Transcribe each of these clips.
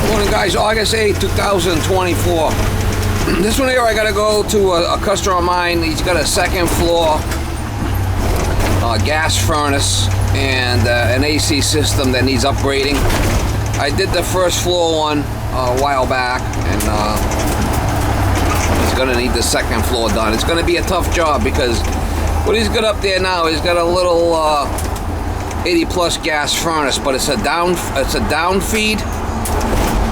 Morning guys, August 8, 2024. This one here I gotta go to a customer of mine. He's got a second floor gas furnace and an AC system that needs upgrading. I did the first floor one a while back, and he's gonna need the second floor done. It's gonna be a tough job because what he's got up there now, he's got a little 80 plus gas furnace, but it's a down feed.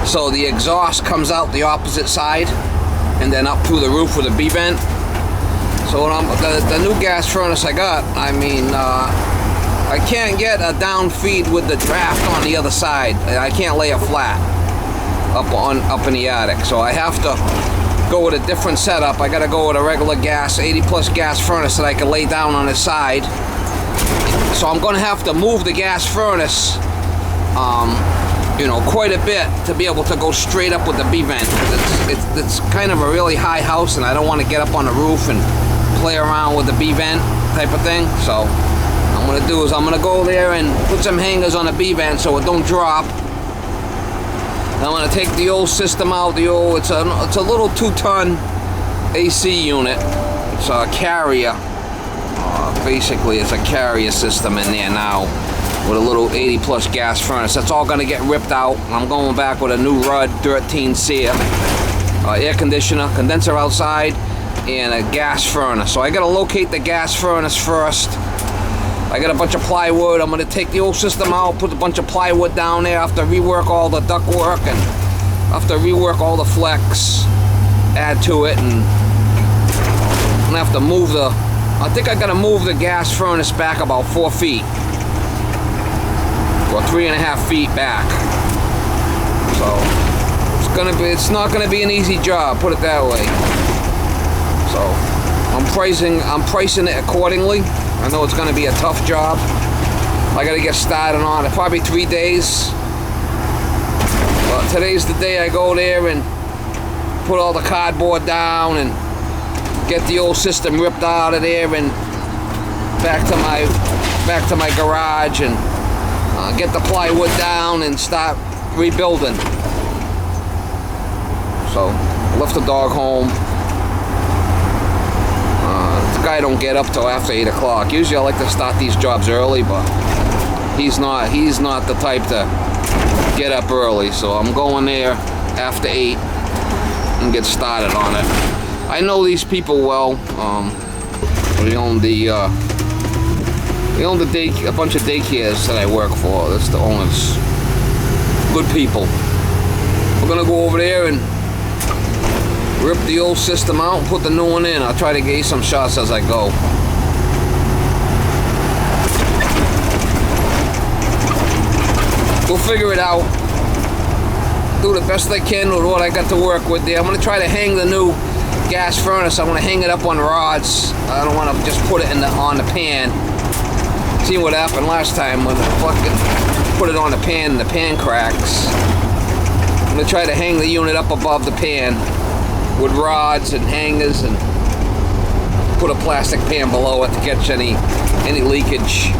So the exhaust comes out the opposite side and then up through the roof with a B-vent. So the new gas furnace I got, I mean, I can't get a down feed with the draft on the other side. I can't lay it flat up in the attic. So I have to go with a different setup. I gotta go with a regular gas, 80 plus gas furnace that I can lay down on the side. So I'm gonna have to move the gas furnace quite a bit to be able to go straight up with the B-vent. It's kind of a really high house, and I don't want to get up on the roof and play around with the B-vent type of thing. So what I'm going to do is I'm going to go there and put some hangers on the B-vent so it don't drop. I'm going to take the old system out. It's a little 2-ton AC unit. It's a carrier. Basically, it's a carrier system in there now, with a little 80 plus gas furnace. That's all gonna get ripped out. I'm going back with a new Rudd 13 SEER, air conditioner, condenser outside, and a gas furnace. So I gotta locate the gas furnace first. I got a bunch of plywood. I'm gonna take the old system out, put a bunch of plywood down there. I have to rework all the ductwork and I have to rework all the flex, add to it, and I'm gonna have to move I think I gotta move the gas furnace back about 4 feet. Or 3.5 feet back. So it's not gonna be an easy job, put it that way. So I'm pricing it accordingly. I know it's gonna be a tough job. I gotta get started on it, probably 3 days. But today's the day I go there and put all the cardboard down and get the old system ripped out of there and back to my garage and get the plywood down and start rebuilding. So left the dog home. The guy don't get up till after 8 o'clock. Usually I like to start these jobs early, but he's not the type to get up early. So I'm going there after 8 and get started on it. I know these people well. We own a bunch of daycares that I work for. That's the owners. Good people. We're gonna go over there and rip the old system out and put the new one in. I'll try to get you some shots as I go. We'll figure it out. Do the best I can with what I got to work with there. I'm gonna try to hang the new gas furnace. I'm gonna hang it up on rods. I don't want to just put it on the pan. See what happened last time when I fucking put it on the pan and the pan cracks. I'm gonna try to hang the unit up above the pan with rods and hangers and put a plastic pan below it to catch any leakage.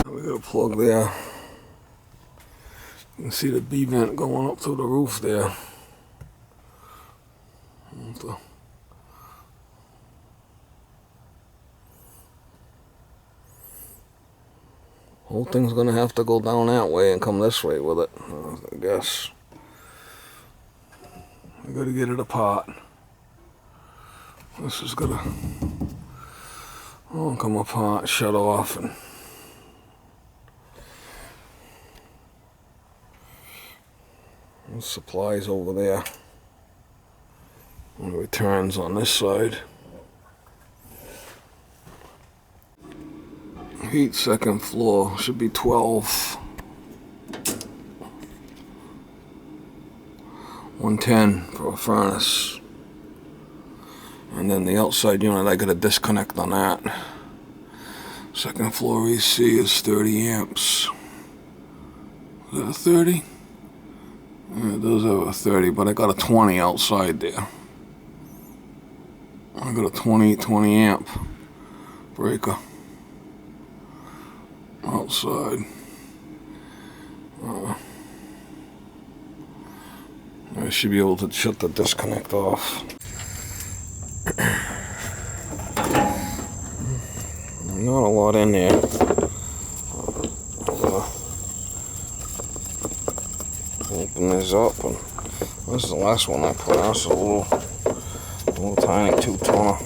We got a plug there. You can see the B-vent going up through the roof there. Whole thing's gonna have to go down that way and come this way with it, I guess. I gotta get it apart. This is gonna all come apart, shut off, and supplies over there. And returns on this side. Heat second floor should be 12. 110 for a furnace. And then the outside unit, I got a disconnect on that. Second floor AC is 30 amps. Is that a 30? Yeah, it does have a 30, but I got a 20 outside there. I got a 20 amp breaker outside. I should be able to shut the disconnect off. Not a lot in there. Open this up, and this is the last one I put on. It's a little tiny 2-toner.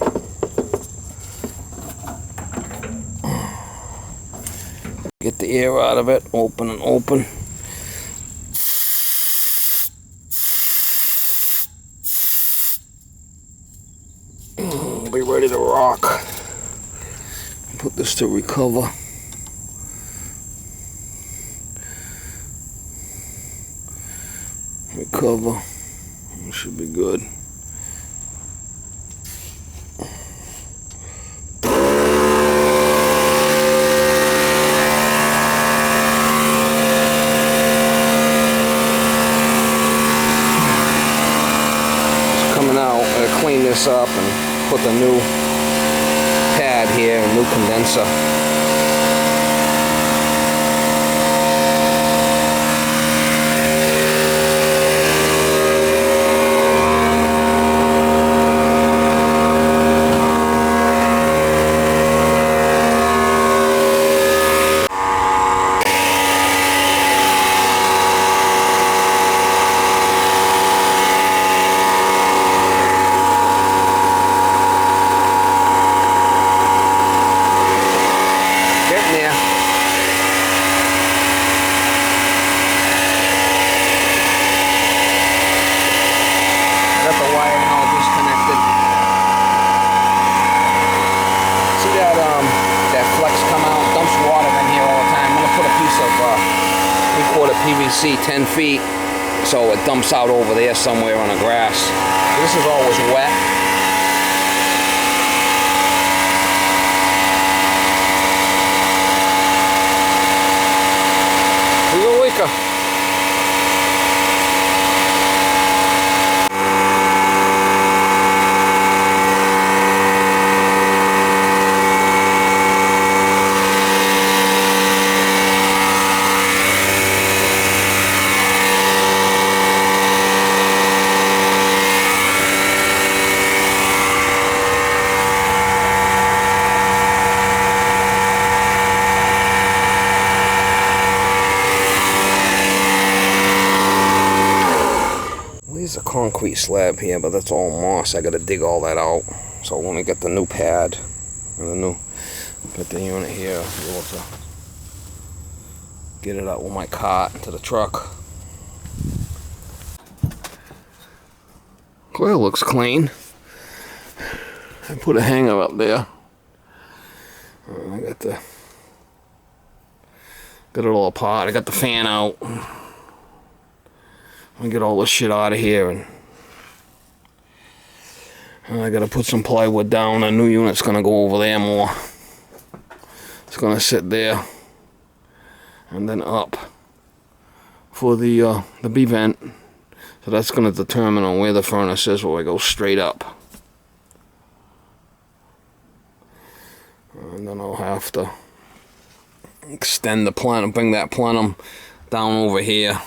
Get the air out of it. Open and open. Be ready to rock. Put this to recover. Recover. It should be good. It's coming out. I'm gonna clean this up and put the new pad here, a new condenser. PVC 10 feet, so it dumps out over there somewhere on the grass. This is always wet. There's a concrete slab here, but that's all moss. I gotta dig all that out. So when we get the new pad and get the unit here, I'll be able to get it out with my cart to the truck. Coil looks clean. I put a hanger up there. I got it all apart. I got the fan out. I get all this shit out of here, and I gotta put some plywood down. A new unit's gonna go over there more. It's gonna sit there and then up for the B vent. So that's gonna determine on where the furnace is, where I go straight up. And then I'll have to extend the plenum, bring that plenum down over here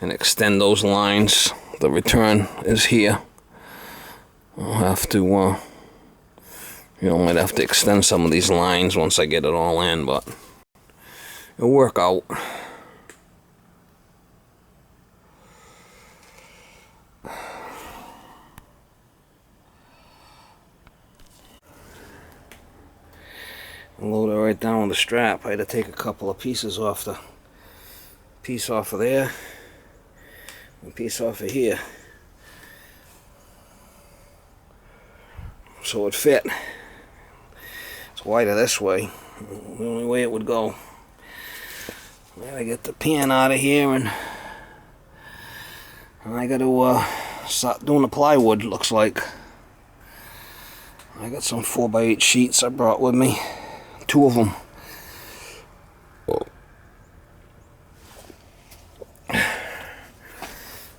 and extend those lines. The return is here. I'll have to, might have to extend some of these lines once I get it all in, but it'll work out. Load it right down with the strap. I had to take a couple of pieces off of there. A piece off of here, so it fit. It's wider this way, the only way it would go. I gotta get the pan out of here, and I gotta start doing the plywood. Looks like I got some 4x8 sheets I brought with me, 2 of them.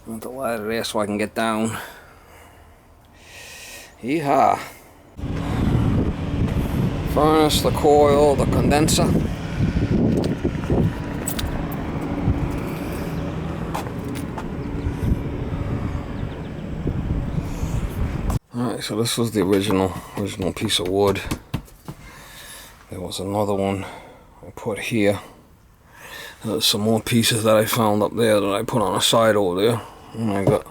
With the ladder there so I can get down. Yeehaw. Furnace, the coil, the condenser. Alright, so this was the original piece of wood. There was another one I put here. There's some more pieces that I found up there that I put on the side over there. And I got,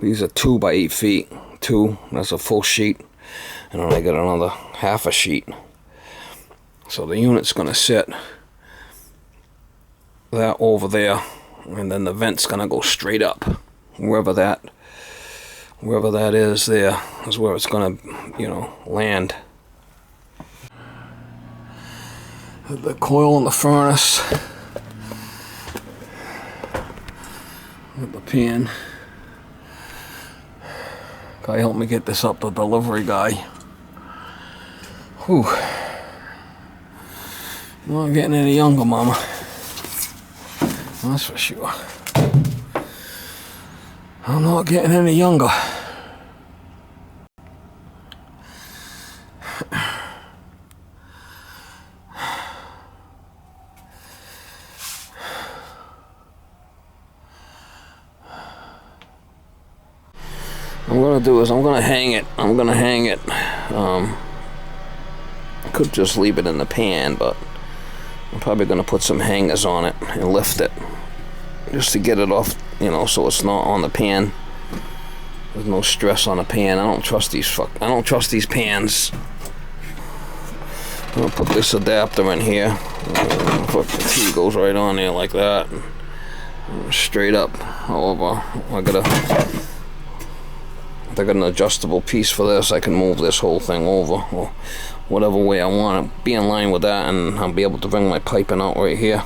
these are 2 by 8 feet. 2, that's a full sheet. And then I got another half a sheet. So the unit's gonna sit that over there, and then the vent's gonna go straight up. Wherever that is, there is where it's gonna, you know, land. The coil in the furnace. With the pan. Guy helped me get this up, the delivery guy. Whew. I'm not getting any younger, Mama. That's for sure. I'm not getting any younger. What I'm gonna do is I'm gonna hang it. I could just leave it in the pan, but I'm probably gonna put some hangers on it and lift it just to get it off, you know, so it's not on the pan. There's no stress on the pan. I don't trust these pans. I'm gonna put this adapter in here. The T goes right on there like that, straight up. However, I got an adjustable piece for this. I can move this whole thing over, or whatever way I want it. Be in line with that, and I'll be able to bring my piping out right here.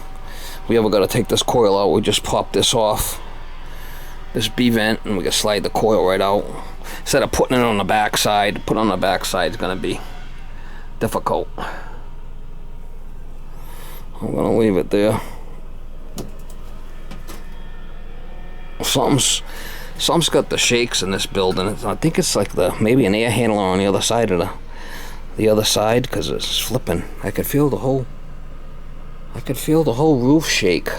If we ever got to take this coil out, we just pop this off, this B vent, and we can slide the coil right out. Instead of putting it on the back side, put it on the back side is going to be difficult. I'm going to leave it there. Something's got the shakes in this building. I think it's like maybe an air handler on the other side of the other side, because it's flipping. I could feel the whole roof shake.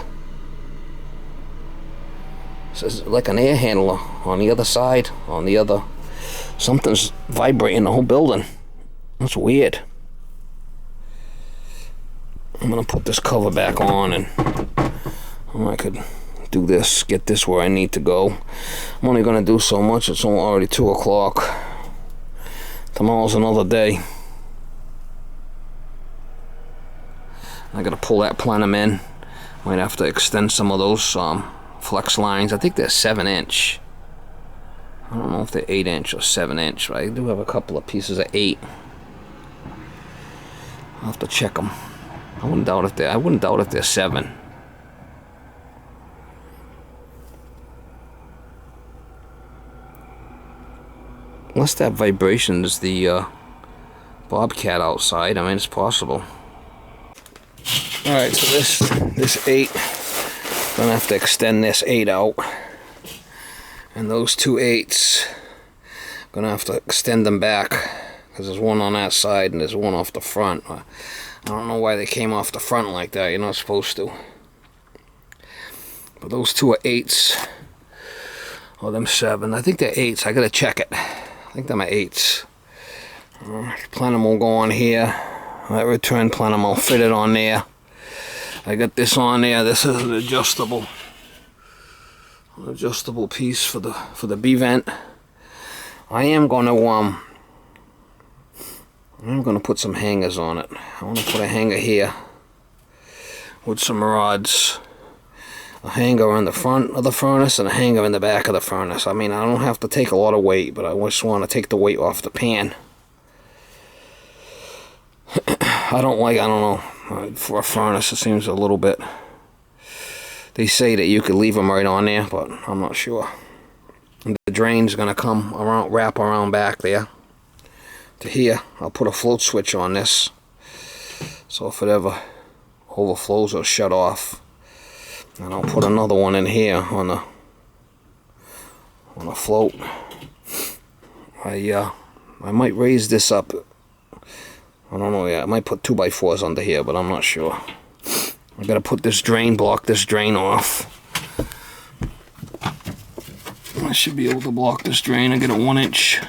So it's like an air handler on the other side, something's vibrating the whole building. That's weird. I'm gonna put this cover back on, and I could do this, get this where I need to go. I'm only gonna do so much. It's already 2 o'clock. Tomorrow's another day. I gotta pull that plenum in. Might have to extend some of those flex lines. I think they're 7-inch. I don't know if they're 8-inch or 7-inch, but I do have a couple of pieces of 8. I'll have to check them. I wouldn't doubt if they're 7. Unless that vibration is the bobcat outside. I mean, it's possible. Alright, so this 8, gonna have to extend this 8 out. And those 2 8s, gonna have to extend them back, because there's one on that side and there's one off the front. I don't know why they came off the front like that. You're not supposed to. But those 2 are 8s. Or them 7. I think they're 8s. I gotta check it. I think they're my 8s. Plenum will go on here. That return plenum, I'll fit it on there. I got this on there. This is an adjustable piece for the B vent. I am gonna put some hangers on it. I want to put a hanger here with some rods. A hanger on the front of the furnace and a hanger in the back of the furnace. I mean, I don't have to take a lot of weight, but I just want to take the weight off the pan. I don't know, for a furnace it seems a little bit. They say that you could leave them right on there, but I'm not sure. And the drain's gonna come around, wrap around back there to here. I'll put a float switch on this, so if it ever overflows, it'll shut off. And I'll put another one in here on a float. I might raise this up. I don't know yet. I might put 2x4s under here, but I'm not sure. I gotta put this drain, block this drain off. I should be able to block this drain. I get a 1-inch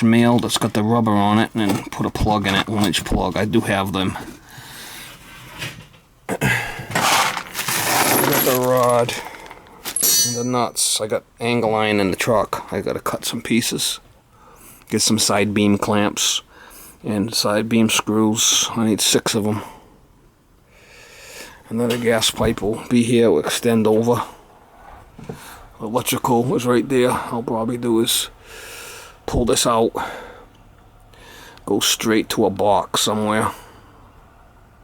nail that's got the rubber on it, and then put a plug in it, 1-inch plug. I do have them. I got the rod and the nuts. I got angle iron in the truck. I gotta cut some pieces. Get some side beam clamps and side beam screws. I need 6 of them. Another gas pipe will be here, will extend over. Electrical is right there. I'll probably do is pull this out, go straight to a box somewhere,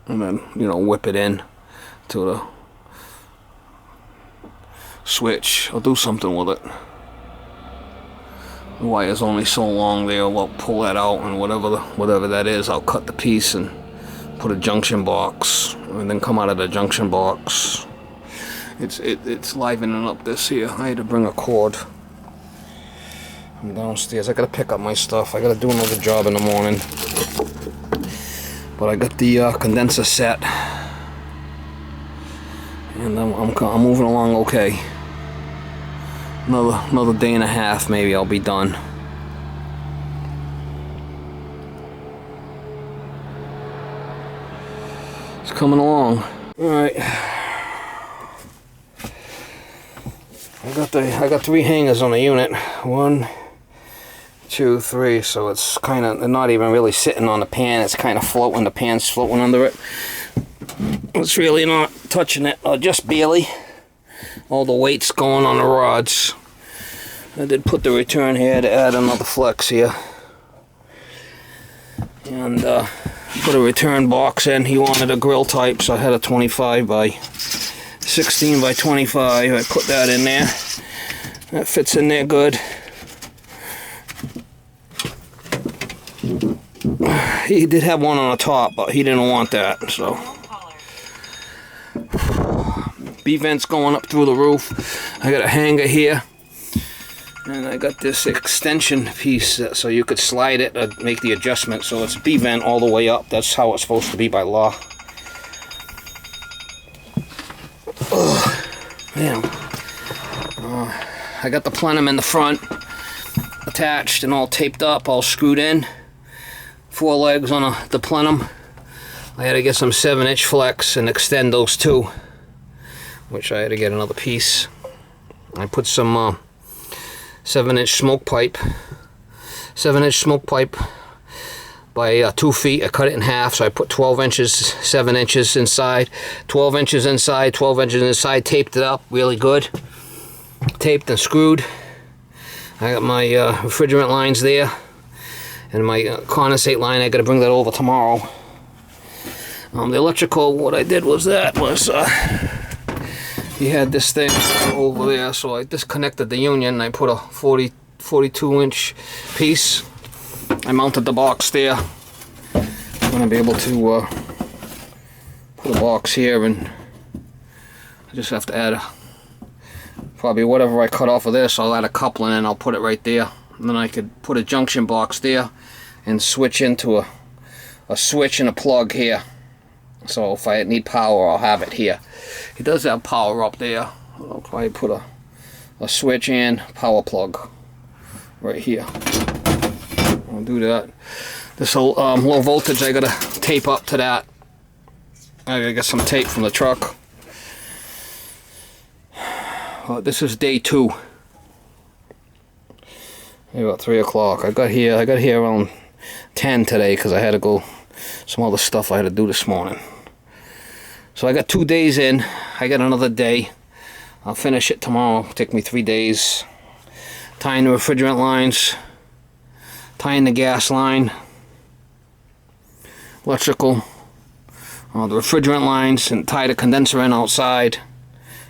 and then, you know, whip it in to the switch. I'll do something with it. The wire's only so long there. I'll pull that out, and whatever that is, I'll cut the piece and put a junction box, and then come out of the junction box. It's livening up this here. I had to bring a cord from downstairs. I gotta pick up my stuff. I gotta do another job in the morning. But I got the condenser set, and I'm moving along okay. Another day and a half, maybe I'll be done. It's coming along. All right. I got 3 hangers on the unit. 1, 2, 3. So it's kind of not even really sitting on the pan. It's kind of floating. The pan's floating under it. It's really not touching it, just barely. All the weight's going on the rods. I did put the return here to add another flex here, and put a return box in. He wanted a grill type, so I had a 25 by 16 by 25. I put that in there. That fits in there good. He did have one on the top, but he didn't want that, so. B-vent's going up through the roof. I got a hanger here, and I got this extension piece so you could slide it, make the adjustment, so it's B-vent all the way up. That's how it's supposed to be by law. Damn. I got the plenum in the front attached and all taped up, all screwed in. 4 legs on the plenum. I had to get some 7-inch flex and extend those too, which I had to get another piece. I put some 7-inch smoke pipe. 7-inch smoke pipe by 2 feet. I cut it in half, so I put 12 inches, 7 inches inside, 12 inches inside, 12 inches inside, taped it up really good. Taped and screwed. I got my refrigerant lines there, and my condensate line. I got to bring that over tomorrow. The electrical, what I did was he had this thing over there, so I disconnected the union and I put a 42-inch piece. I mounted the box there. I'm going to be able to put a box here, and I just have to add probably whatever I cut off of this. I'll add a coupling and I'll put it right there, and then I could put a junction box there and switch into a switch and a plug here. So if I need power, I'll have it here. It does have power up there. I'll probably put a switch and power plug right here. I'll do that. This low voltage, I gotta tape up to that. I gotta get some tape from the truck. This is day 2. About 3 o'clock. I got here around 10 today because I had to go some other stuff I had to do this morning. So I got 2 days in. I got another day. I'll finish it tomorrow. It'll take me 3 days. Tying the refrigerant lines, tying the gas line, electrical, the refrigerant lines, and tie the condenser in outside,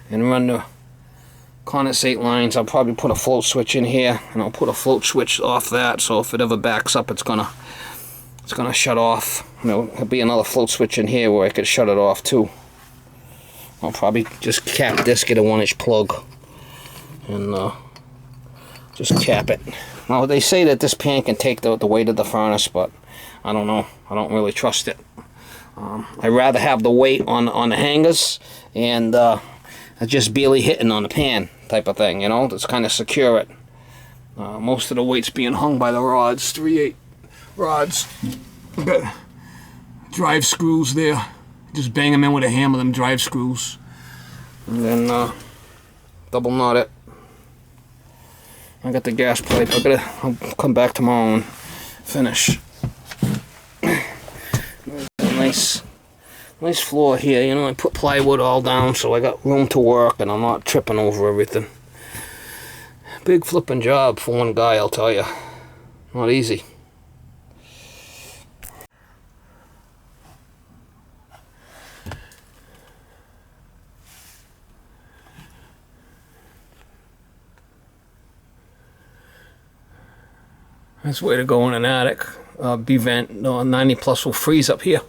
and run the condensate lines. I'll probably put a float switch in here, and I'll put a float switch off that, so if it ever backs up, it's gonna shut off. There'll be another float switch in here where I could shut it off too. I'll probably just cap this, get a 1-inch plug, and just cap it. Now they say that this pan can take the weight of the furnace, but I don't know. I don't really trust it. I'd rather have the weight on the hangers and just barely hitting on the pan type of thing, you know, that's kind of secure it. Most of the weight's being hung by the rods, 3/8 rods. Got drive screws there. Just bang them in with a hammer, them drive screws. And then double knot it. I got the gas pipe. I'll come back tomorrow and finish. Nice floor here, you know. I put plywood all down so I got room to work and I'm not tripping over everything. Big flipping job for one guy, I'll tell you. Not easy. That's the way to go in an attic. B-vent 90 plus will freeze up here.